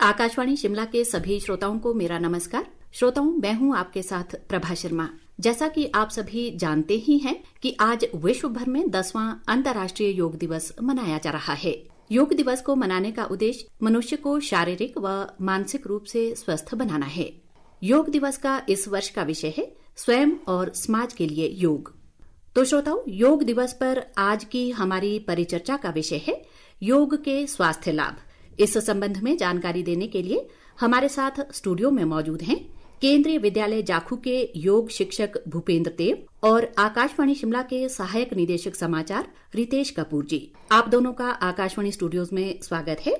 आकाशवाणी शिमला के सभी श्रोताओं को मेरा नमस्कार। श्रोताओं, मैं हूं आपके साथ प्रभा शर्मा। जैसा कि आप सभी जानते ही हैं कि आज विश्व भर में 10वां अंतर्राष्ट्रीय योग दिवस मनाया जा रहा है। योग दिवस को मनाने का उद्देश्य मनुष्य को शारीरिक व मानसिक रूप से स्वस्थ बनाना है। योग दिवस का इस वर्ष का विषय है स्वयं और समाज के लिए योग। तो श्रोताओं, योग दिवस पर आज की हमारी परिचर्चा का विषय है योग के स्वास्थ्य लाभ। इस संबंध में जानकारी देने के लिए हमारे साथ स्टूडियो में मौजूद हैं केंद्रीय विद्यालय जाखू के योग शिक्षक भूपेंद्र देव और आकाशवाणी शिमला के सहायक निदेशक समाचार रितेश कपूर जी। आप दोनों का आकाशवाणी स्टूडियोज में स्वागत है।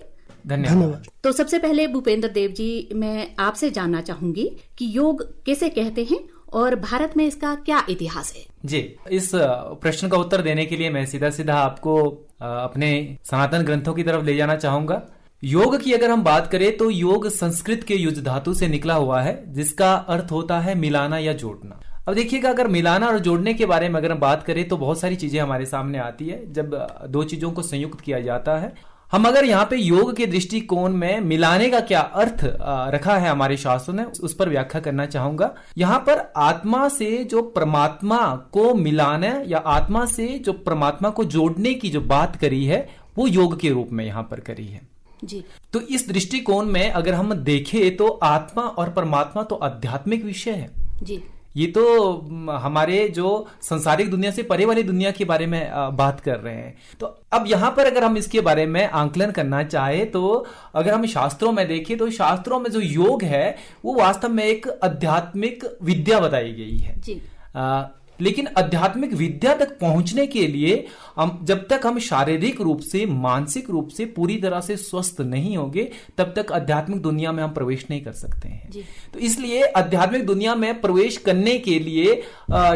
धन्यवाद। तो सबसे पहले भूपेंद्र देव जी, मैं आपसे जानना चाहूंगी कि योग किसे कहते हैं और भारत में इसका क्या इतिहास है? जी, इस प्रश्न का उत्तर देने के लिए मैं सीधा सीधा आपको अपने सनातन ग्रंथों की तरफ ले जाना चाहूंगा। योग की अगर हम बात करें तो योग संस्कृत के युज धातु से निकला हुआ है, जिसका अर्थ होता है मिलाना या जोड़ना। अब देखिएगा, अगर मिलाना और जोड़ने के बारे में अगर हम बात करें तो बहुत सारी चीजें हमारे सामने आती है जब दो चीजों को संयुक्त किया जाता है। हम अगर यहाँ पे योग के दृष्टिकोण में मिलाने का क्या अर्थ रखा है हमारे शास्त्रों ने, उस पर व्याख्या करना चाहूंगा। यहाँ पर आत्मा से जो परमात्मा को मिलाना या आत्मा से जो परमात्मा को जोड़ने की जो बात करी है वो योग के रूप में यहाँ पर करी है जी। तो इस दृष्टिकोण में अगर हम देखें तो आत्मा और परमात्मा तो आध्यात्मिक विषय है जी। ये तो हमारे जो संसारिक दुनिया से परे वाली दुनिया के बारे में बात कर रहे हैं। तो अब यहाँ पर अगर हम इसके बारे में आंकलन करना चाहे तो अगर हम शास्त्रों में देखें तो शास्त्रों में जो योग है वो वास्तव में एक आध्यात्मिक विद्या बताई गई है जी। लेकिन आध्यात्मिक विद्या तक पहुंचने के लिए जब तक हम शारीरिक रूप से मानसिक रूप से पूरी तरह से स्वस्थ नहीं होंगे तब तक आध्यात्मिक दुनिया में हम प्रवेश नहीं कर सकते हैं जी। तो इसलिए आध्यात्मिक दुनिया में प्रवेश करने के लिए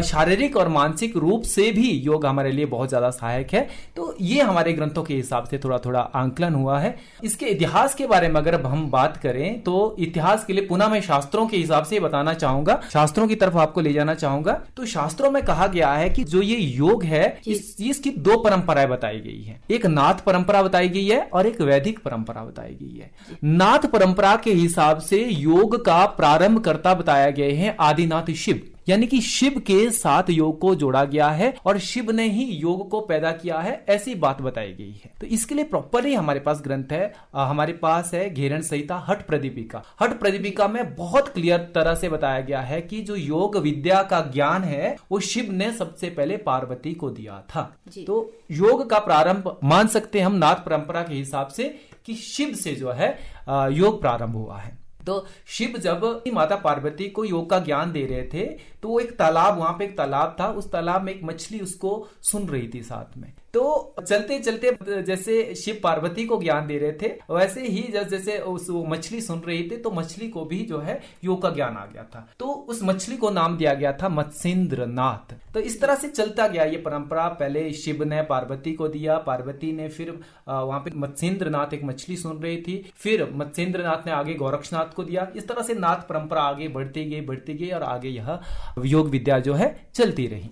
शारीरिक और मानसिक रूप से भी योग हमारे लिए बहुत ज्यादा सहायक है। तो ये हमारे ग्रंथों के हिसाब से थोड़ा थोड़ा आंकलन हुआ है। इसके इतिहास के बारे में अगर हम बात करें तो इतिहास के लिए पुनः मैं शास्त्रों के हिसाब से बताना चाहूंगा, शास्त्रों की तरफ आपको ले जाना चाहूंगा। तो शास्त्रों में कहा गया है कि जो ये योग है इसकी दो परंपराएं बताई गई है। एक नाथ परंपरा बताई गई है और एक वैदिक परंपरा बताई गई है। नाथ परंपरा के हिसाब से योग का प्रारंभ करता बताया गया है आदिनाथ शिव, यानी कि शिव के साथ योग को जोड़ा गया है और शिव ने ही योग को पैदा किया है, ऐसी बात बताई गई है। तो इसके लिए प्रॉपरली हमारे पास ग्रंथ है, हमारे पास है घेरण संहिता हठ प्रदीपिका। हठ प्रदीपिका में बहुत क्लियर तरह से बताया गया है कि जो योग विद्या का ज्ञान है वो शिव ने सबसे पहले पार्वती को दिया था। तो योग का प्रारंभ मान सकते हैं हम नाथ परंपरा के हिसाब से कि शिव से जो है योग प्रारंभ हुआ है। तो शिव जब माता पार्वती को योग का ज्ञान दे रहे थे तो वो एक तालाब, वहां पे एक तालाब था, उस तालाब में एक मछली उसको सुन रही थी साथ में। तो चलते चलते जैसे शिव पार्वती को ज्ञान दे रहे थे वैसे ही जैसे उस मछली सुन रही थी तो मछली को भी जो है योग का ज्ञान आ गया था। तो उस मछली को नाम दिया गया था मत्स्येंद्र नाथ। तो इस तरह से चलता गया ये परंपरा। पहले शिव ने पार्वती को दिया, पार्वती ने फिर वहां पे मत्स्येंद्र नाथ एक मछली सुन रही थी, फिर मत्स्येंद्र नाथ ने आगे गोरक्षनाथ को दिया। इस तरह से नाथ परंपरा आगे बढ़ती गई और आगे यह योग विद्या जो है चलती रही।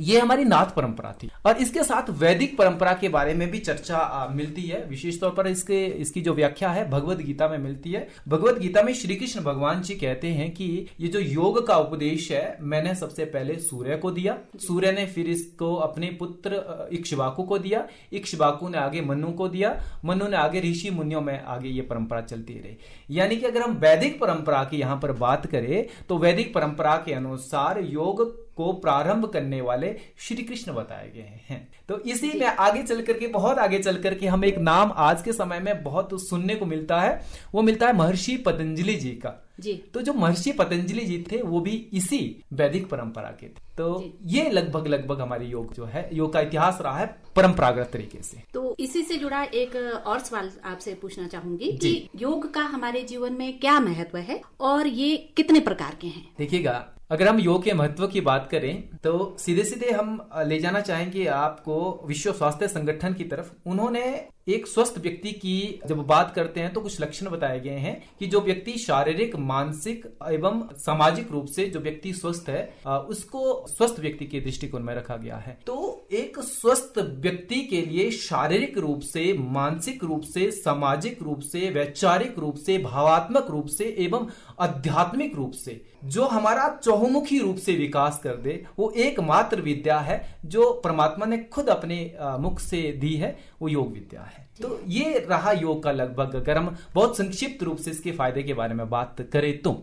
ये हमारी नाथ परंपरा थी। और इसके साथ वैदिक परंपरा के बारे में भी चर्चा मिलती है। विशेष तौर पर इसकी जो व्याख्या है भगवत गीता में मिलती है। भगवत गीता में श्री कृष्ण भगवान जी कहते हैं कि ये जो योग का उपदेश है मैंने सबसे पहले सूर्य को दिया, सूर्य ने फिर इसको अपने पुत्र इक्ष्वाकु को दिया, इक्ष्वाकु ने आगे मनु को दिया, मनु ने आगे ऋषि मुनियों में आगे ये परंपरा चलती रही। यानी कि अगर हम वैदिक परंपरा की यहाँ पर बात करें तो वैदिक परंपरा के अनुसार योग को प्रारंभ करने वाले श्री कृष्ण बताए गए हैं। तो इसी में आगे चल करके बहुत आगे चल करके हम एक नाम आज के समय में बहुत सुनने को मिलता है, वो मिलता है महर्षि पतंजलि जी का जी। तो जो महर्षि पतंजलि जी थे वो भी इसी वैदिक परंपरा के थे। तो ये लगभग हमारी योग जो है योग का इतिहास रहा है परंपरागत तरीके से। तो इसी से जुड़ा एक और सवाल आपसे पूछना चाहूंगी कि योग का हमारे जीवन में क्या महत्व है और ये कितने प्रकार के हैं? देखिएगा, अगर हम योग के महत्व की बात करें तो सीधे सीधे हम ले जाना चाहेंगे आपको विश्व स्वास्थ्य संगठन की तरफ। उन्होंने एक स्वस्थ व्यक्ति की जब बात करते हैं तो कुछ लक्षण बताए गए हैं कि जो व्यक्ति शारीरिक, मानसिक एवं सामाजिक रूप से जो व्यक्ति स्वस्थ है, उसको स्वस्थ व्यक्ति के दृष्टिकोण में रखा गया है। तो एक स्वस्थ व्यक्ति के लिए शारीरिक रूप से, मानसिक रूप से, सामाजिक रूप से, वैचारिक रूप से, भावात्मक रूप से एवं आध्यात्मिक रूप से जो हमारा चहुमुखी रूप से विकास कर दे, वो एकमात्र विद्या है जो परमात्मा ने खुद अपने मुख से दी है, वो योग विद्या है। तो ये रहा योग का लगभग, अगर हम बहुत संक्षिप्त रूप से इसके फायदे के बारे में बात करें तो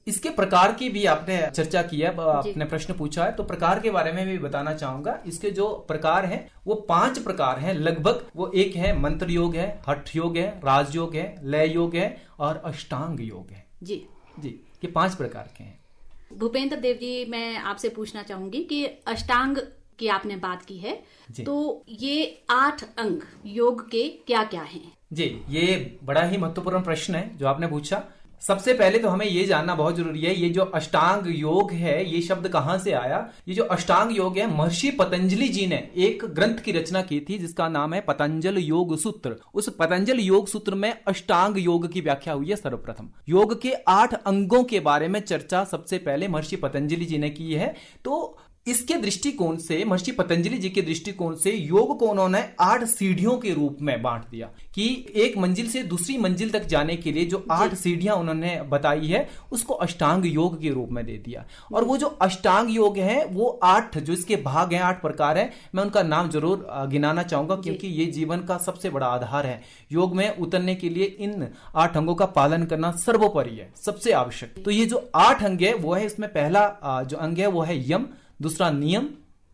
इसके प्रकार की भी आपने चर्चा की है, आपने प्रश्न पूछा है, तो प्रकार के बारे में भी बताना चाहूंगा। इसके जो प्रकार हैं वो 5 प्रकार हैं लगभग। वो एक है मंत्र योग है, हठ योग है, राजयोग है, लय योग है और अष्टांग योग है। जी, ये 5 प्रकार के हैं। भूपेंद्र देव जी, मैं आपसे पूछना चाहूंगी कि अष्टांग की आपने बात की है, तो ये 8 अंग योग के क्या क्या हैं? जी, ये बड़ा ही महत्वपूर्ण प्रश्न है जो आपने पूछा। सबसे पहले तो हमें ये जानना बहुत जरूरी है, ये जो अष्टांग योग है ये शब्द कहां से आया। ये जो अष्टांग योग है, महर्षि पतंजलि जी ने एक ग्रंथ की रचना की थी जिसका नाम है पतंजल योग सूत्र। उस पतंजल योग सूत्र में अष्टांग योग की व्याख्या हुई है। सर्वप्रथम योग के 8 अंगों के बारे में चर्चा सबसे पहले महर्षि पतंजलि जी ने की है। तो इसके दृष्टिकोण से, महर्षि पतंजलि जी के दृष्टिकोण से योग को उन्होंने 8 सीढ़ियों के रूप में बांट दिया कि एक मंजिल से दूसरी मंजिल तक जाने के लिए जो 8 सीढ़ियां उन्होंने बताई है उसको अष्टांग योग के रूप में दे दिया। और वो जो अष्टांग योग है वो 8 जो इसके भाग हैं, 8 प्रकार है, मैं उनका नाम जरूर गिनाना चाहूंगा क्योंकि ये जीवन का सबसे बड़ा आधार है। योग में उतरने के लिए इन 8 अंगों का पालन करना सर्वोपरि है, सबसे आवश्यक। तो ये जो 8 अंग है वो है, इसमें पहला जो अंग है वो है यम, दूसरा नियम,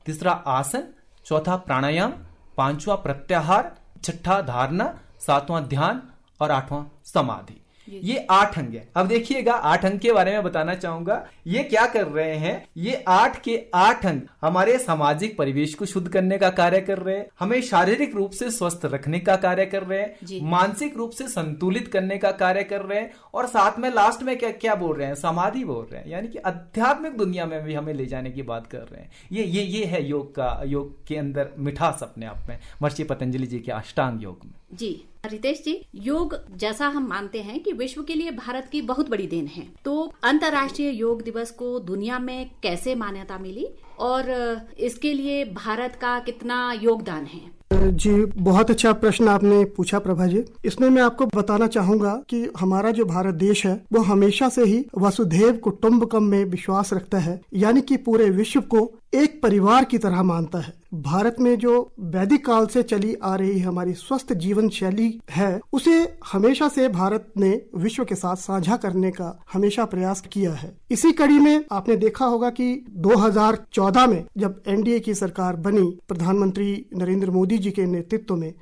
तीसरा आसन, चौथा प्राणायाम, 5वां प्रत्याहार, 6ठा धारणा, 7वां ध्यान और 8वां समाधि। ये 8 अंग है। अब देखिएगा 8 अंग के बारे में बताना चाहूंगा। ये क्या कर रहे हैं, ये 8 के 8 अंग हमारे सामाजिक परिवेश को शुद्ध करने का कार्य कर रहे हैं, हमें शारीरिक रूप से स्वस्थ रखने का कार्य कर रहे हैं, मानसिक रूप से संतुलित करने का कार्य कर रहे हैं और साथ में लास्ट में क्या बोल रहे हैं, समाधि बोल रहे हैं, यानी कि आध्यात्मिक दुनिया में भी हमें ले जाने की बात कर रहे हैं। ये है योग के अंदर मिठास अपने आप में, महर्षि पतंजलि जी के अष्टांग योग में। जी रितेश जी, योग जैसा हम मानते हैं कि विश्व के लिए भारत की बहुत बड़ी देन है, तो अंतर्राष्ट्रीय योग दिवस को दुनिया में कैसे मान्यता मिली और इसके लिए भारत का कितना योगदान है? जी, बहुत अच्छा प्रश्न आपने पूछा प्रभा जी। इसमें मैं आपको बताना चाहूंगा कि हमारा जो भारत देश है वो हमेशा से ही वसुधैव कुटुंबकम में विश्वास रखता है, यानी कि पूरे विश्व को एक परिवार की तरह मानता है। भारत में जो वैदिक काल से चली आ रही हमारी स्वस्थ जीवन शैली है उसे हमेशा से भारत ने विश्व के साथ साझा करने का हमेशा प्रयास किया है। इसी कड़ी में आपने देखा होगा कि 2014 में जब एनडीए की सरकार बनी प्रधानमंत्री नरेंद्र मोदी जी के नेतृत्व में,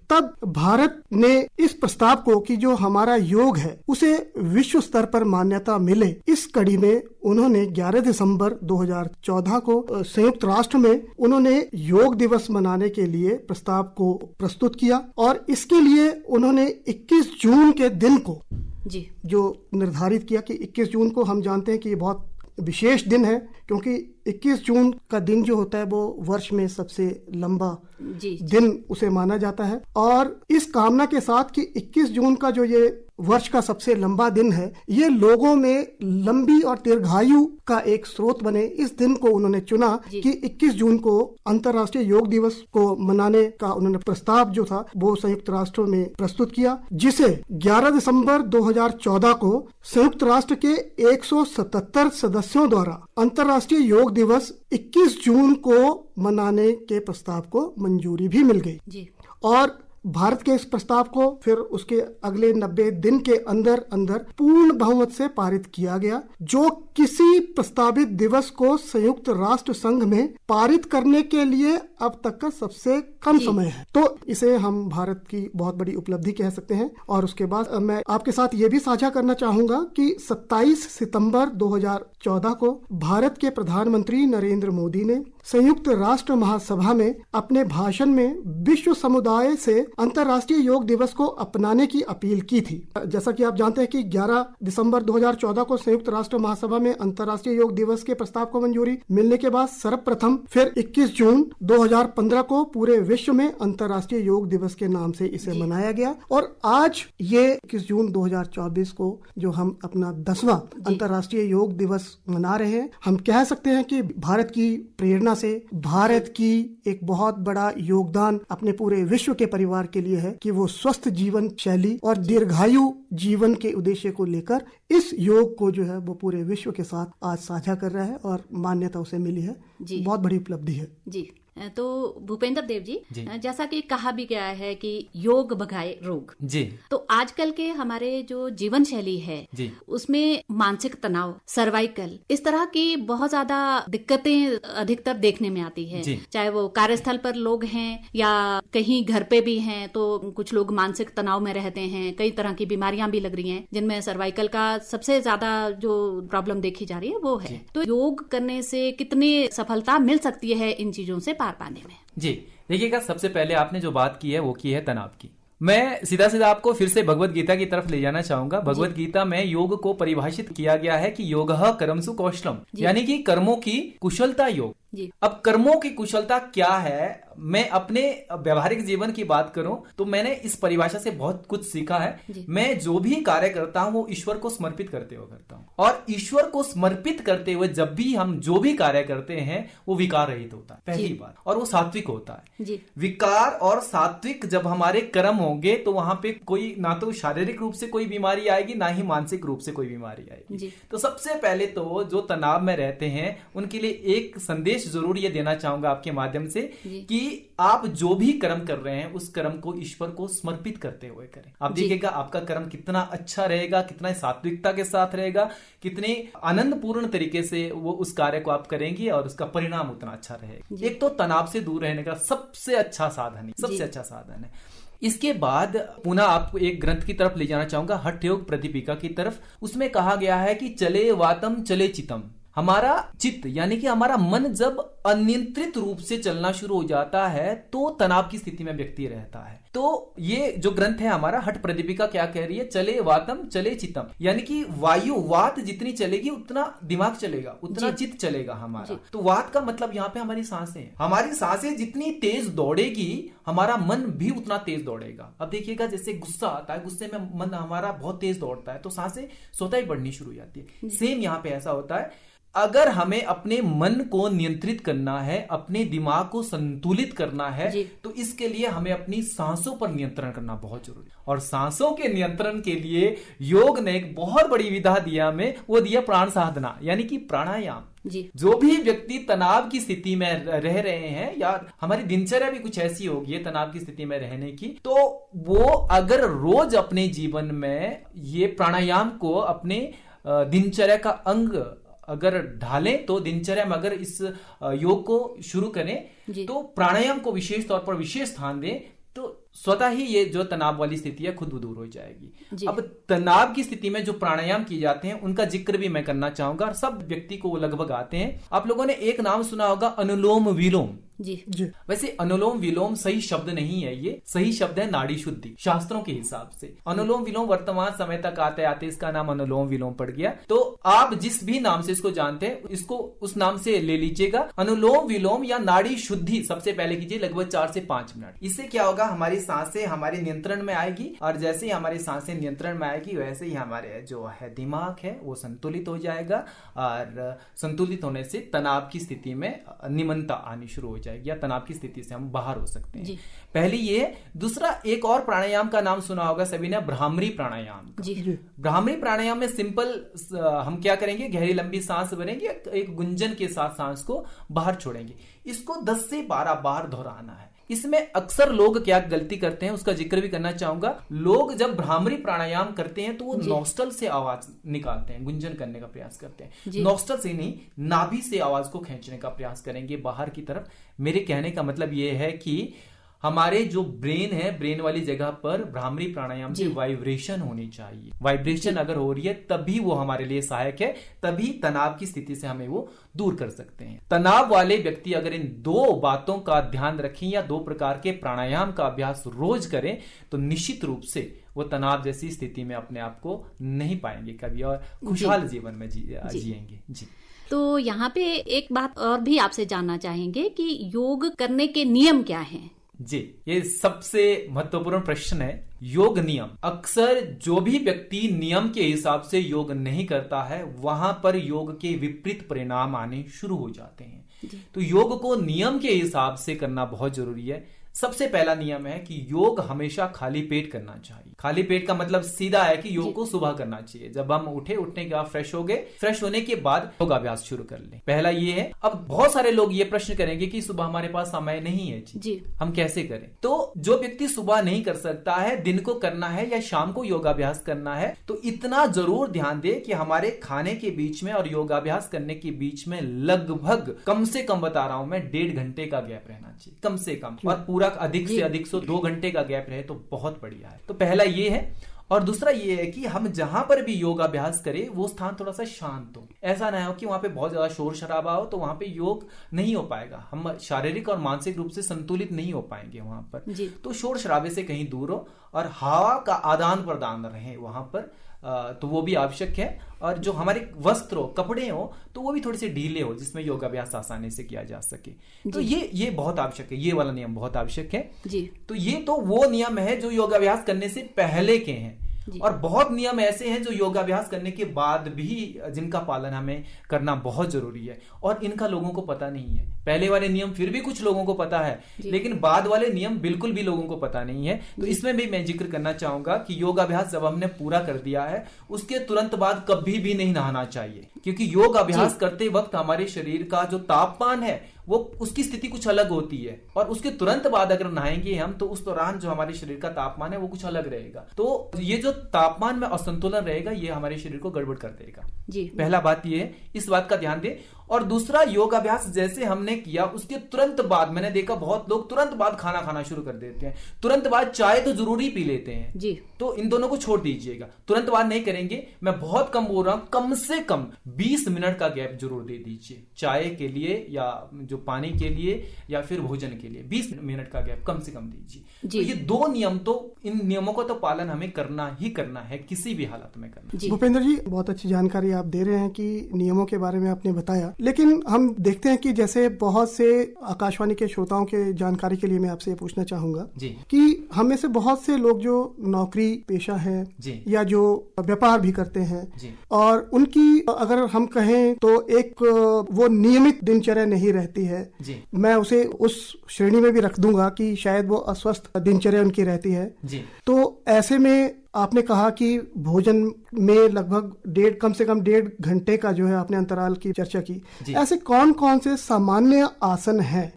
तब भारत ने इस प्रस्ताव को कि जो हमारा योग है उसे विश्व स्तर पर मान्यता मिले, इस कड़ी में उन्होंने 11 दिसंबर 2014 को संयुक्त राष्ट्र में उन्होंने योग दिवस मनाने के लिए प्रस्ताव को प्रस्तुत किया और इसके लिए उन्होंने 21 जून के दिन को जो निर्धारित किया कि 21 जून को हम जानते हैं कि ये बहुत विशेष दिन है क्योंकि 21 जून का दिन जो होता है वो वर्ष में सबसे लंबा दिन उसे माना जाता है और इस कामना के साथ कि 21 जून का जो ये वर्ष का सबसे लंबा दिन है ये लोगों में लंबी और दीर्घायु का एक स्रोत बने, इस दिन को उन्होंने चुना कि 21 जून को अंतर्राष्ट्रीय योग दिवस को मनाने का उन्होंने प्रस्ताव जो था वो संयुक्त राष्ट्र में प्रस्तुत किया, जिसे 11 दिसंबर 2014 को संयुक्त राष्ट्र के 177 सदस्यों द्वारा अंतर्राष्ट्रीय योग दिवस 21 जून को मनाने के प्रस्ताव को मंजूरी भी मिल गई और भारत के इस प्रस्ताव को फिर उसके अगले 90 दिन के अंदर पूर्ण बहुमत से पारित किया गया, जो किसी प्रस्तावित दिवस को संयुक्त राष्ट्र संघ में पारित करने के लिए अब तक का सबसे कम समय है। तो इसे हम भारत की बहुत बड़ी उपलब्धि कह सकते हैं। और उसके बाद मैं आपके साथ ये भी साझा करना चाहूंगा कि 27 सितंबर 2014 को भारत के प्रधानमंत्री नरेंद्र मोदी ने संयुक्त राष्ट्र महासभा में अपने भाषण में विश्व समुदाय से अंतर्राष्ट्रीय योग दिवस को अपनाने की अपील की थी। जैसा कि आप जानते हैं कि 11 दिसंबर 2014 को संयुक्त राष्ट्र महासभा में अंतर्राष्ट्रीय योग दिवस के प्रस्ताव को मंजूरी मिलने के बाद सर्वप्रथम फिर 21 जून 2015 को पूरे विश्व में अंतर्राष्ट्रीय योग दिवस के नाम से इसे मनाया गया और आज ये 21 जून 2024 को जो हम अपना 10वां अंतर्राष्ट्रीय योग दिवस मना रहे हैं, हम कह सकते हैं कि भारत की प्रेरणा से भारत की एक बहुत बड़ा योगदान अपने पूरे विश्व के परिवार के लिए है कि वो स्वस्थ जीवन शैली और दीर्घायु जीवन के उद्देश्य को लेकर इस योग को जो है वो पूरे विश्व के साथ आज साझा कर रहा है और मान्यता उसे मिली है। बहुत बड़ी उपलब्धि है जी। तो भूपेंद्र देव जी, जैसा कि कहा भी गया है कि योग भगाए रोग जी, तो आजकल के हमारे जो जीवन शैली है उसमें मानसिक तनाव, सर्वाइकल, इस तरह की बहुत ज्यादा दिक्कतें अधिकतर देखने में आती है। चाहे वो कार्यस्थल पर लोग हैं या कहीं घर पे भी हैं, तो कुछ लोग मानसिक तनाव में रहते हैं। कई तरह की बीमारियां भी लग रही हैं जिनमें सर्वाइकल का सबसे ज्यादा जो प्रॉब्लम देखी जा रही है वो है। तो योग करने से कितनी सफलता मिल सकती है इन चीजों से पार पाने में? जी देखिएगा, सबसे पहले आपने जो बात की है वो की है तनाव की। मैं सीधा सीधा आपको फिर से भगवत गीता की तरफ ले जाना चाहूंगा। भगवत गीता में योग को परिभाषित किया गया है कि योगः कर्मसु कौशलम, यानी कि कर्मों की कुशलता योग। अब कर्मों की कुशलता क्या है, मैं अपने व्यवहारिक जीवन की बात करूं तो मैंने इस परिभाषा से बहुत कुछ सीखा है। मैं जो भी कार्य करता हूं वो ईश्वर को समर्पित करते हुए करता हूं, और ईश्वर को समर्पित करते हुए जब भी हम जो भी कार्य करते हैं वो विकार रहित होता है, पहली बात, और वो सात्विक होता है। विकार और सात्विक जब हमारे कर्म होंगे तो वहां पे कोई ना तो शारीरिक रूप से कोई बीमारी आएगी, ना ही मानसिक रूप से कोई बीमारी आएगी। तो सबसे पहले तो जो तनाव में रहते हैं उनके लिए एक संदेश जरूर ये देना चाहूंगा आपके माध्यम से कि आप जो भी कर्म कर रहे हैं उस कर्म को ईश्वर को समर्पित करते हुए करें। आप देखिएगा आपका कर्म कितना अच्छा रहेगा, कितना सात्विकता के साथ रहेगा, कितने आनंदपूर्ण तरीके से वो उस कार्य को आप करेंगे और उसका परिणाम उतना अच्छा रहेगा। एक तो तनाव से दूर रहने का सबसे अच्छा साधन है। इसके बाद पुनः आपको एक ग्रंथ की तरफ ले जाना चाहूंगा, हठ योग प्रतिपिका की तरफ। उसमें कहा गया है कि चले वातम चले चितम। हमारा चित्त यानी कि हमारा मन जब अनियंत्रित रूप से चलना शुरू हो जाता है तो तनाव की स्थिति में व्यक्ति रहता है। तो ये जो ग्रंथ है हमारा हठ प्रतिपिका क्या कह रही है, चले वातम चले चितम, यानी कि वायु वात जितनी चलेगी उतना दिमाग चलेगा, उतना चित्त चलेगा हमारा। तो वात का मतलब यहाँ पे हमारी सांसें, हमारी सांसें जितनी तेज दौड़ेगी हमारा मन भी उतना तेज दौड़ेगा। अब देखिएगा जैसे गुस्सा आता है, गुस्से में मन हमारा बहुत तेज दौड़ता है तो सांसें स्वतः ही बढ़नी शुरू हो जाती है। सेम यहाँ पे ऐसा होता है। अगर हमें अपने मन को नियंत्रित करना है, अपने दिमाग को संतुलित करना है, तो इसके लिए हमें अपनी सांसों पर नियंत्रण करना बहुत जरूरी है। और सांसों के नियंत्रण के लिए योग ने एक बहुत बड़ी विधा दिया हमें, वो दिया प्राण साधना यानी कि प्राणायाम। जो भी व्यक्ति तनाव की स्थिति में रह रहे हैं या हमारी दिनचर्या भी कुछ ऐसी होगी तनाव की स्थिति में रहने की, तो वो अगर रोज अपने जीवन में ये प्राणायाम को अपने दिनचर्या का अंग अगर ढालें, तो दिनचर्या में अगर इस योग को शुरू करें तो प्राणायाम को विशेष तौर पर विशेष स्थान दें तो स्वतः ही ये जो तनाव वाली स्थिति है खुद दूर हो जाएगी। अब तनाव की स्थिति में जो प्राणायाम किए जाते हैं उनका जिक्र भी मैं करना चाहूंगा, और सब व्यक्ति को वो लगभग आते हैं। आप लोगों ने एक नाम सुना होगा, अनुलोम विलोम। जी। वैसे अनुलोम विलोम सही शब्द नहीं है, ये सही शब्द है नाड़ी शुद्धि शास्त्रों के हिसाब से। अनुलोम विलोम वर्तमान समय तक आते आते इसका नाम अनुलोम विलोम पड़ गया। तो आप जिस भी नाम से इसको जानते हैं इसको उस नाम से ले लीजिएगा। अनुलोम विलोम या नाड़ी शुद्धि सबसे पहले कीजिए लगभग 4 से 5 मिनट। इससे क्या होगा, हमारी सांसें हमारे नियंत्रण में आएगी, और जैसे ही हमारी सांसें नियंत्रण में आएगी वैसे ही हमारे जो है दिमाग है वो संतुलित हो जाएगा, और संतुलित होने से तनाव की स्थिति में निमनता आनी शुरू हो जाएगी या तनाव की स्थिति से हम बाहर हो सकते हैं। पहली ये। दूसरा, एक और प्राणायाम का नाम सुना होगा सभी ने, भ्रामरी प्राणायाम। भ्रामरी प्राणायाम में सिंपल हम क्या करेंगे, गहरी लंबी सांस भरेंगे, एक गुंजन के साथ सांस को बाहर छोड़ेंगे। इसको 10 से 12 बार दोहराना है। इसमें अक्सर लोग क्या गलती करते हैं उसका जिक्र भी करना चाहूंगा। लोग जब भ्रामरी प्राणायाम करते हैं तो वो नॉस्टल से आवाज निकालते हैं, गुंजन करने का प्रयास करते हैं। नॉस्टल से नहीं, नाभि से आवाज को खींचने का प्रयास करेंगे बाहर की तरफ। मेरे कहने का मतलब ये है कि हमारे जो ब्रेन है, ब्रेन वाली जगह पर भ्रामरी प्राणायाम से वाइब्रेशन होनी चाहिए। वाइब्रेशन अगर हो रही है तभी वो हमारे लिए सहायक है, तभी तनाव की स्थिति से हमें वो दूर कर सकते हैं। तनाव वाले व्यक्ति अगर इन दो बातों का ध्यान रखें या दो प्रकार के प्राणायाम का अभ्यास रोज करें तो निश्चित रूप से वो तनाव जैसी स्थिति में अपने आप को नहीं पाएंगे कभी और खुशहाल जीवन में जिएंगे। जी। तो यहाँ पे एक बात और भी आपसे जानना चाहेंगे कि योग करने के नियम क्या हैं? जी, ये सबसे महत्वपूर्ण प्रश्न है। योग नियम, अक्सर जो भी व्यक्ति नियम के हिसाब से योग नहीं करता है वहां पर योग के विपरीत परिणाम आने शुरू हो जाते हैं। तो योग को नियम के हिसाब से करना बहुत जरूरी है। सबसे पहला नियम है कि योग हमेशा खाली पेट करना चाहिए। खाली पेट का मतलब सीधा है कि योग को सुबह करना चाहिए। जब हम उठने के बाद फ्रेश हो गए, फ्रेश होने के बाद योगाभ्यास शुरू कर लें। पहला ये है। अब बहुत सारे लोग ये प्रश्न करेंगे कि सुबह हमारे पास समय नहीं है जी, हम कैसे करें? तो जो व्यक्ति सुबह नहीं कर सकता है, दिन को करना है या शाम को योगाभ्यास करना है, तो इतना जरूर ध्यान दे कि हमारे खाने के बीच में और योगाभ्यास करने के बीच में लगभग कम से कम बता रहा हूं मैं 1.5 घंटे का गैप रहना चाहिए, कम से कम। और पूरा अधिक से अधिक 2 घंटे का गैप रहे तो बहुत बढ़िया है। तो पहला ये है। और दूसरा ये है कि हम जहां पर भी योगाभ्यास करें वो स्थान थोड़ा सा शांत हो। ऐसा ना हो कि वहां पे बहुत ज्यादा शोर शराबा हो, तो वहां पे योग नहीं हो पाएगा। हम शारीरिक और मानसिक रूप से संतुलित नहीं हो पाएंगे वहां पर। तो शोर शराबे से कहीं दूर हो और हवा का आदान प्रदान रहे वहां पर, तो वो भी आवश्यक है। और जो हमारे वस्त्र हो, कपड़े हो, तो वो भी थोड़े से ढीले हो जिसमें योगाभ्यास आसानी से किया जा सके। तो ये बहुत आवश्यक है। ये वाला नियम बहुत आवश्यक है जी। तो ये तो वो नियम है जो योगाभ्यास करने से पहले के हैं। और बहुत नियम ऐसे हैं जो योगाभ्यास करने के बाद भी जिनका पालन हमें करना बहुत जरूरी है और इनका लोगों को पता नहीं है। पहले वाले नियम फिर भी कुछ लोगों को पता है, लेकिन बाद वाले नियम बिल्कुल भी लोगों को पता नहीं है। तो इसमें भी मैं जिक्र करना चाहूंगा कि योगाभ्यास जब हमने पूरा कर दिया है उसके तुरंत बाद कभी भी नहीं नहाना चाहिए, क्योंकि योग अभ्यास करते वक्त हमारे शरीर का जो तापमान है वो उसकी स्थिति कुछ अलग होती है और उसके तुरंत बाद अगर नहाएंगे हम तो उस दौरान जो हमारे शरीर का तापमान है वो कुछ अलग रहेगा। तो ये जो तापमान में असंतुलन रहेगा ये हमारे शरीर को गड़बड़ कर देगा जी। पहला बात ये है, इस बात का ध्यान दें। और दूसरा, योगाभ्यास जैसे हमने किया उसके तुरंत बाद मैंने देखा बहुत लोग तुरंत बाद खाना खाना शुरू कर देते हैं, तुरंत बाद चाय तो जरूरी पी लेते हैं जी। तो इन दोनों को छोड़ दीजिएगा, तुरंत बाद नहीं करेंगे। मैं बहुत कम बोल रहा हूं, कम से कम 20 मिनट का गैप जरूर दे दीजिए चाय के लिए या जो पानी के लिए या फिर भोजन के लिए। 20 मिनट का गैप कम से कम दीजिए। तो ये 2 नियम, तो इन नियमों का तो पालन हमें करना ही करना है, किसी भी हालत में करना। भूपेंद्र जी, बहुत अच्छी जानकारी आप दे रहे हैं कि नियमों के बारे में आपने बताया। लेकिन हम देखते हैं कि जैसे बहुत से आकाशवाणी के श्रोताओं के जानकारी के लिए मैं आपसे पूछना चाहूंगा कि हम में से बहुत से लोग जो नौकरी पेशा है या जो व्यापार भी करते हैं और उनकी अगर हम कहें तो एक वो नियमित दिनचर्या नहीं रहती है, मैं उसे उस श्रेणी में भी रख दूंगा कि शायद वो अस्वस्थ दिनचर्या उनकी रहती है। तो ऐसे में आपने कहा कि भोजन में लगभग कम से कम 1.5 घंटे का जो है आपने अंतराल की चर्चा की। ऐसे कौन कौन से सामान्य आसन हैं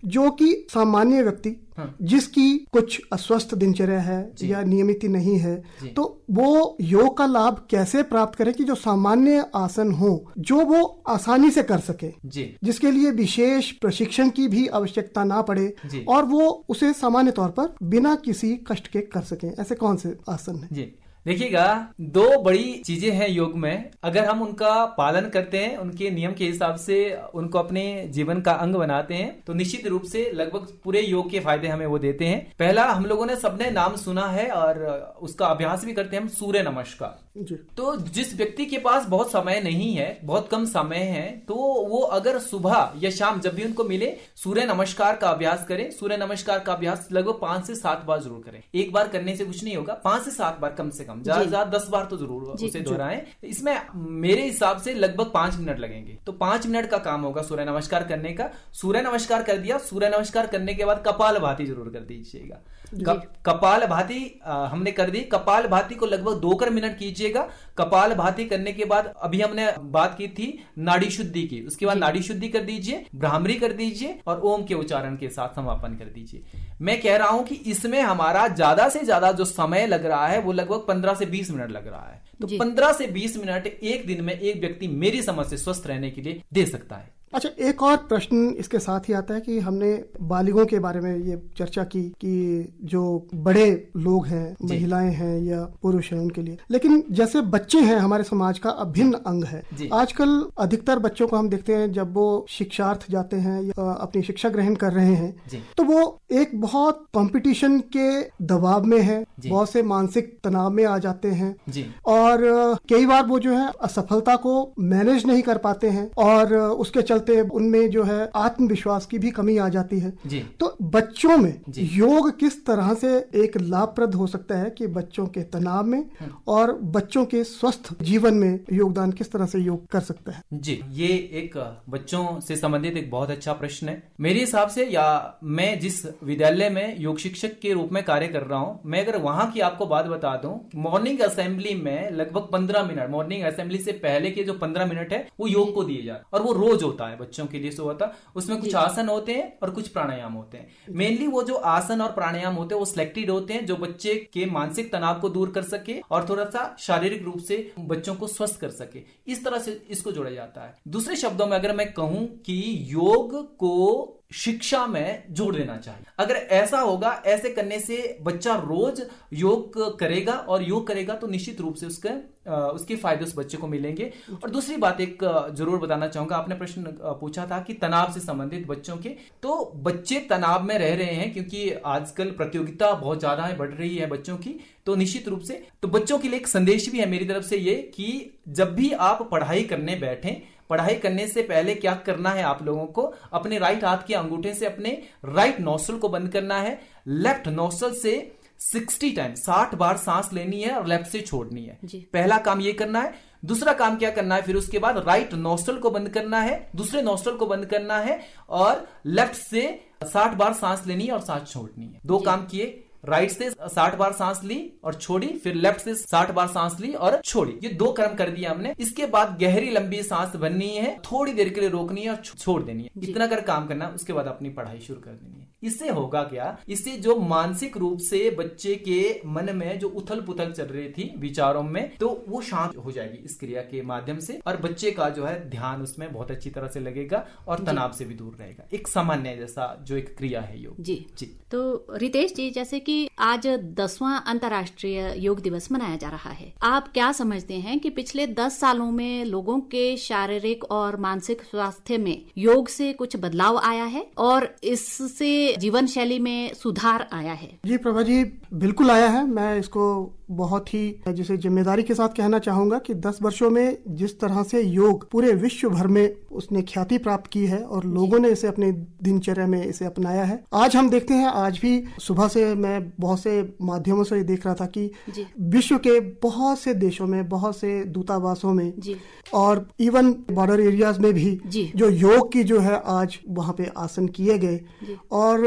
जो कि सामान्य व्यक्ति जिसकी कुछ अस्वस्थ दिनचर्या है या नियमित नहीं है, तो वो योग का लाभ कैसे प्राप्त करे कि जो सामान्य आसन हो जो वो आसानी से कर सके, जिसके लिए विशेष प्रशिक्षण की भी आवश्यकता ना पड़े और वो उसे सामान्य तौर पर बिना किसी कष्ट के कर सके। ऐसे कौन से आसन है? जी देखिएगा, 2 बड़ी चीजें हैं योग में। अगर हम उनका पालन करते हैं, उनके नियम के हिसाब से उनको अपने जीवन का अंग बनाते हैं, तो निश्चित रूप से लगभग पूरे योग के फायदे हमें वो देते हैं। पहला, हम लोगों ने सबने नाम सुना है और उसका अभ्यास भी करते हैं हम, सूर्य नमस्कार। तो जिस व्यक्ति के पास बहुत समय नहीं है, बहुत कम समय है, तो वो अगर सुबह या शाम जब भी उनको मिले सूर्य नमस्कार का अभ्यास करें। सूर्य नमस्कार का अभ्यास लगभग 5 से 7 बार जरूर करें। एक बार करने से कुछ नहीं होगा, 5 से 7 बार कम से कम, ज्यादा 10 बार तो जरूर उसे दोहराएं। इसमें मेरे हिसाब से लगभग 5 मिनट लगेंगे, तो 5 मिनट का काम होगा सूर्य नमस्कार करने का। सूर्य नमस्कार कर दिया, सूर्य नमस्कार करने के बाद कपाल भाती जरूर कर दीजिएगा। कपाल भाती हमने कर दी, कपाल भाती को लगभग 2 मिनट कीजिएगा। कपाल भाती करने के बाद अभी हमने बात की थी नाड़ी शुद्धि की, उसके बाद नाड़ी शुद्धि कर दीजिए, भ्रामरी कर दीजिए और ओम के उच्चारण के साथ समापन कर दीजिए। मैं कह रहा हूं कि इसमें हमारा ज्यादा से ज्यादा जो समय लग रहा है वो लगभग 15 से 20 मिनट लग रहा है। तो 15 से 20 मिनट एक दिन में एक व्यक्ति मेरी समझ से स्वस्थ रहने के लिए दे सकता है। अच्छा, एक और प्रश्न इसके साथ ही आता है कि हमने बालिगों के बारे में ये चर्चा की कि जो बड़े लोग हैं, महिलाएं हैं या पुरुष हैं, उनके लिए, लेकिन जैसे बच्चे हैं हमारे समाज का अभिन्न अंग है। आजकल अधिकतर बच्चों को हम देखते हैं जब वो शिक्षार्थ जाते हैं या अपनी शिक्षा ग्रहण कर रहे हैं तो वो एक बहुत कंपटीशन के दबाव में है, बहुत से मानसिक तनाव में आ जाते हैं और कई बार वो जो है असफलता को मैनेज नहीं कर पाते हैं और उसके चलते उनमें जो है आत्मविश्वास की भी कमी आ जाती है। तो बच्चों में योग किस तरह से एक लाभप्रद हो सकता है कि बच्चों के तनाव में और बच्चों के स्वस्थ जीवन में योगदान किस तरह से योग कर सकता है? जी, ये एक बच्चों से संबंधित एक बहुत अच्छा प्रश्न है। मेरे हिसाब से, या मैं जिस विद्यालय में योग शिक्षक के रूप में कार्य कर रहा हूं, मैं अगर वहां की आपको बात बता दूं, मॉर्निंग असेंबली में लगभग 15 मिनट, मॉर्निंग असेंबली से पहले के जो 15 मिनट है वो योग को दिए जाते, और वो रोज होता है बच्चों के लिए। सो होता उसमें कुछ आसन होते हैं और कुछ प्राणायाम होते हैं। मेनली वो जो आसन और प्राणायाम होते हैं वो सिलेक्टेड होते हैं जो बच्चे के मानसिक तनाव को दूर कर सके और थोड़ा सा शारीरिक रूप से बच्चों को स्वस्थ कर सके, इस तरह से इसको जोड़ा जाता है। दूसरे शब्दों में अगर मैं कहूं कि योग को शिक्षा में जोड़ देना चाहिए। अगर ऐसा होगा, ऐसे करने से बच्चा रोज योग करेगा और योग करेगा तो निश्चित रूप से उसके फायदे उस बच्चे को मिलेंगे। और दूसरी बात एक जरूर बताना चाहूंगा, आपने प्रश्न पूछा था कि तनाव से संबंधित बच्चों के, तो बच्चे तनाव में रह रहे हैं क्योंकि आजकल प्रतियोगिता बहुत ज्यादा बढ़ रही है बच्चों की, तो निश्चित रूप से तो बच्चों के लिए एक संदेश भी है मेरी तरफ से ये कि जब भी आप पढ़ाई करने बैठें, पढ़ाई करने से पहले क्या करना है आप लोगों को, अपने राइट हाथ के अंगूठे से अपने राइट नोस्ट्रल को बंद करना है, लेफ्ट नोस्ट्रल से 60 टाइम 60 बार सांस लेनी है और लेफ्ट से छोड़नी है। पहला काम ये करना है। दूसरा काम क्या करना है, फिर उसके बाद राइट नोस्ट्रल को बंद करना है, दूसरे नोस्ट्रल को बंद करना है और लेफ्ट से 60 बार सांस लेनी है और सांस छोड़नी है। दो काम किए, राइट से 60 बार सांस ली और छोड़ी, फिर लेफ्ट से 60 बार सांस ली और छोड़ी। ये दो क्रम कर दिया हमने। इसके बाद गहरी लंबी सांस भरनी है, थोड़ी देर के लिए रोकनी है और छोड़ देनी है। इतना कर काम करना, उसके बाद अपनी पढ़ाई शुरू कर देनी है। इससे होगा क्या, इससे जो मानसिक रूप से बच्चे के मन में जो उथल पुथल चल रही थी विचारों में, तो वो शांत हो जाएगी इस क्रिया के माध्यम से, और बच्चे का जो है ध्यान उसमें बहुत अच्छी तरह से लगेगा और तनाव से भी दूर रहेगा। एक सामान्य जैसा जो एक क्रिया है योग। जी। तो रितेश जी, जैसे कि आज 10वां अंतर्राष्ट्रीय योग दिवस मनाया जा रहा है, आप क्या समझते हैं कि पिछले 10 सालों में लोगों के शारीरिक और मानसिक स्वास्थ्य में योग से कुछ बदलाव आया है और इससे जीवन शैली में सुधार आया है? जी प्रभा जी, बिल्कुल आया है। मैं इसको बहुत ही जिसे जिम्मेदारी के साथ कहना चाहूंगा कि 10 वर्षों में जिस तरह से योग पूरे विश्व भर में उसने ख्याति प्राप्त की है और लोगों ने इसे अपने दिनचर्या में इसे अपनाया है। आज हम देखते हैं, आज भी सुबह से मैं बहुत से माध्यमों से देख रहा था कि विश्व के बहुत से देशों में, बहुत से दूतावासों में और इवन बॉर्डर एरियाज में भी जो योग की जो है आज वहाँ पे आसन किए गए और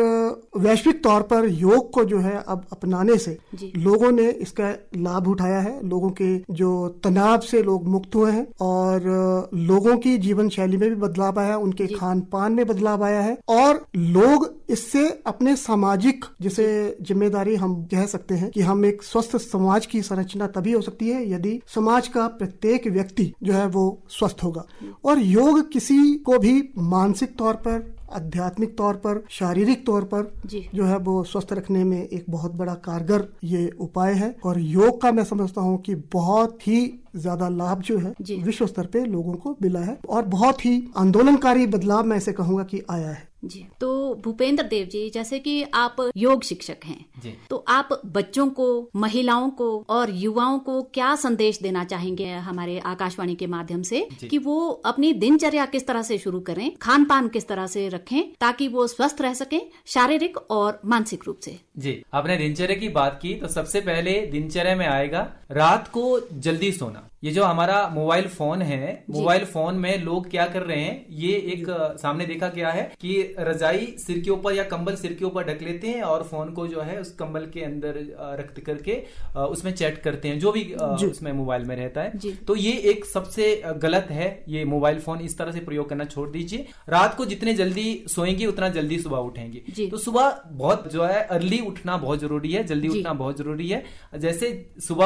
वैश्विक तौर पर योग को जो है अब अपनाने से लोगों ने इसका लाभ उठाया है। लोगों के जो तनाव से लोग मुक्त हुए हैं और लोगों की जीवन शैली में भी बदलाव आया है, उनके खान पान में बदलाव आया है और लोग इससे अपने सामाजिक जिसे जिम्मेदारी हम कह सकते हैं कि हम एक स्वस्थ समाज की संरचना तभी हो सकती है यदि समाज का प्रत्येक व्यक्ति जो है वो स्वस्थ होगा। और योग किसी को भी मानसिक तौर पर, आध्यात्मिक तौर पर, शारीरिक तौर पर जो है वो स्वस्थ रखने में एक बहुत बड़ा कारगर ये उपाय है। और योग का मैं समझता हूँ कि बहुत ही ज्यादा लाभ जो है विश्व स्तर पे लोगों को मिला है और बहुत ही आंदोलनकारी बदलाव मैं इसे कहूँगा कि आया है। जी। तो भूपेंद्र देव जी, जैसे कि आप योग शिक्षक हैं, तो आप बच्चों को, महिलाओं को और युवाओं को क्या संदेश देना चाहेंगे हमारे आकाशवाणी के माध्यम से कि वो अपनी दिनचर्या किस तरह से शुरू करें, खान पान किस तरह से रखें ताकि वो स्वस्थ रह सकें शारीरिक और मानसिक रूप से? जी, आपने दिनचर्या की बात की तो सबसे पहले दिनचर्या में आएगा रात को जल्दी सोना। ये जो हमारा मोबाइल फोन है, मोबाइल फोन में लोग क्या कर रहे हैं, ये एक सामने देखा गया है कि रजाई सिर के ऊपर या कंबल सिर के ऊपर ढक लेते हैं और फोन को जो है उस कंबल के अंदर रख करके उसमें चैट करते हैं, जो भी उसमें मोबाइल में रहता है। तो ये एक सबसे गलत है। ये मोबाइल फोन इस तरह से प्रयोग करना छोड़ दीजिए। रात को जितने जल्दी सोएंगे उतना जल्दी सुबह उठेंगे। तो सुबह बहुत जो है अर्ली उठना बहुत जरूरी है, जल्दी उठना बहुत जरूरी है। जैसे सुबह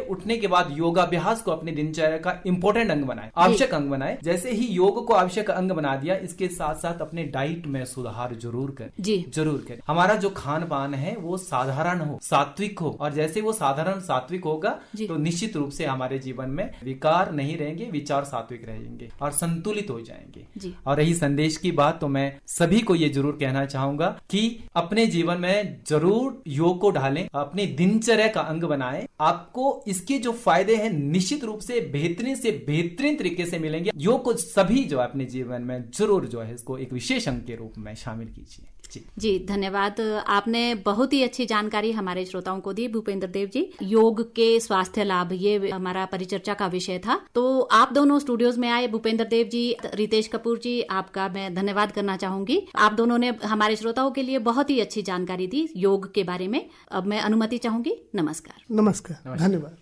उठने के बाद योगाभ्यास को अपनी दिनचर्या का इंपॉर्टेंट अंग बनाए, आवश्यक अंग बनाए। जैसे ही योग को आवश्यक अंग बना दिया, इसके साथ साथ अपने डाइट में सुधार जरूर करें। हमारा जो खान पान है वो साधारण हो, सात्विक हो, और जैसे वो साधारण सात्विक होगा तो निश्चित रूप से हमारे जीवन में विकार नहीं रहेंगे, विचार सात्विक रहेंगे और संतुलित हो जाएंगे। और रही संदेश की बात, तो मैं सभी को ये जरूर कहना चाहूंगा कि अपने जीवन में जरूर योग को ढालें, अपनी दिनचर्या का अंग बनाएं। आपको इसके जो फायदे हैं निश्चित रूप से बेहतरीन तरीके से मिलेंगे। योग को सभी जो है अपने जीवन में जरूर जो है इसको एक विशेष अंग के रूप में शामिल कीजिए। जी धन्यवाद। आपने बहुत ही अच्छी जानकारी हमारे श्रोताओं को दी भूपेंद्र देव जी। योग के स्वास्थ्य लाभ, ये हमारा परिचर्चा का विषय था। तो आप दोनों स्टूडियोज में आए, भूपेंद्र देव जी, रितेश कपूर जी, आपका मैं धन्यवाद करना चाहूंगी। आप दोनों ने हमारे श्रोताओं के लिए बहुत ही अच्छी जानकारी दी योग के बारे में। अब मैं अनुमति चाहूंगी। नमस्कार। नमस्कार, धन्यवाद।